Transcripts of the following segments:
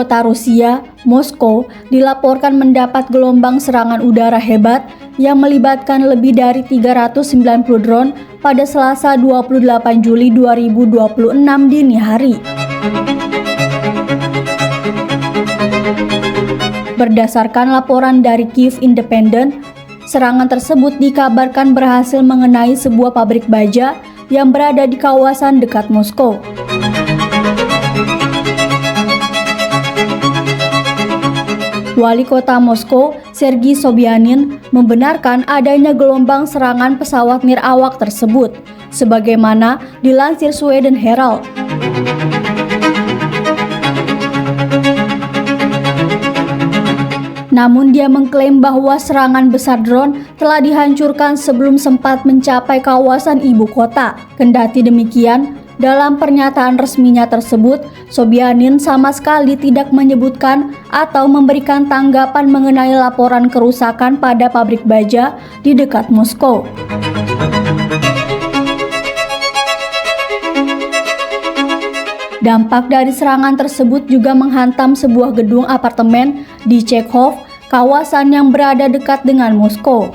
kota Rusia, Moskow, dilaporkan mendapat gelombang serangan udara hebat yang melibatkan lebih dari 390 drone pada Selasa 28 Juli 2026 dini hari. Berdasarkan laporan dari Kyiv Independent, serangan tersebut dikabarkan berhasil mengenai sebuah pabrik baja yang berada di kawasan dekat Moskow. Wali kota Moskow, Sergei Sobyanin, membenarkan adanya gelombang serangan pesawat nirawak tersebut, sebagaimana dilansir Sweden Herald. Namun dia mengklaim bahwa serangan besar drone telah dihancurkan sebelum sempat mencapai kawasan ibu kota. Kendati demikian, dalam pernyataan resminya tersebut, Sobyanin sama sekali tidak menyebutkan atau memberikan tanggapan mengenai laporan kerusakan pada pabrik baja di dekat Moskow. Dampak dari serangan tersebut juga menghantam sebuah gedung apartemen di Chekhov, kawasan yang berada dekat dengan Moskow.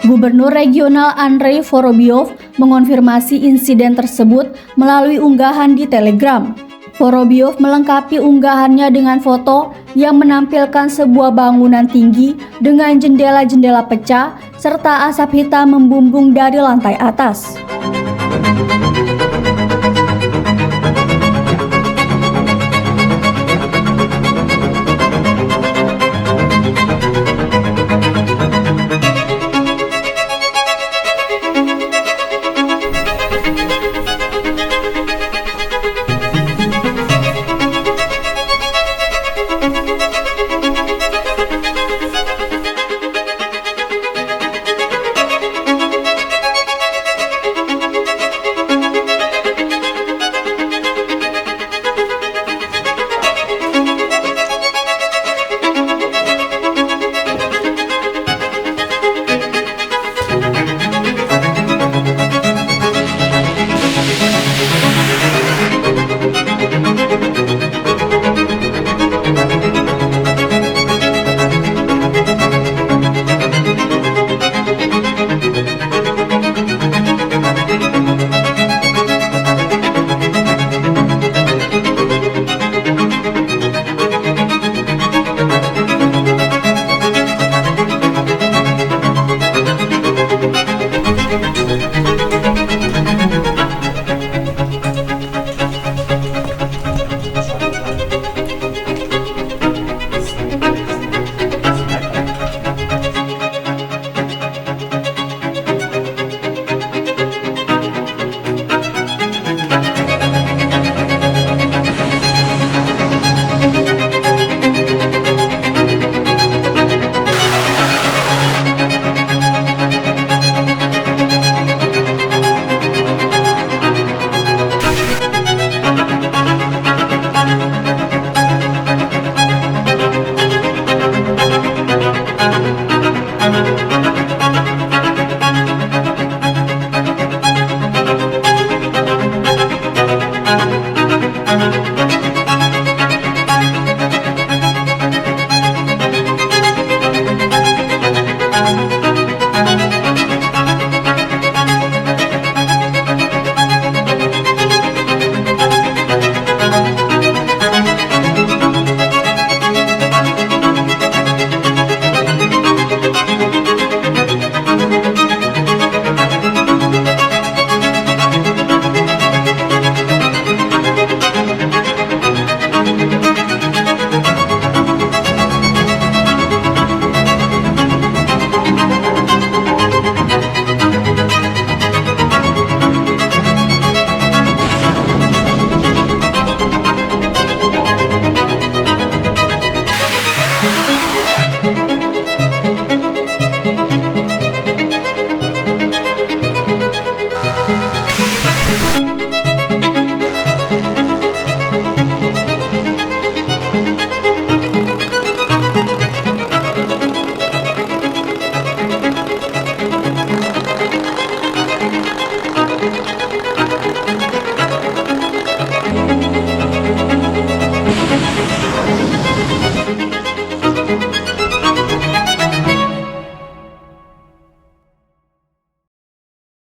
Gubernur Regional Andrei Vorobyov mengonfirmasi insiden tersebut melalui unggahan di Telegram. Vorobyov melengkapi unggahannya dengan foto yang menampilkan sebuah bangunan tinggi dengan jendela-jendela pecah serta asap hitam membumbung dari lantai atas.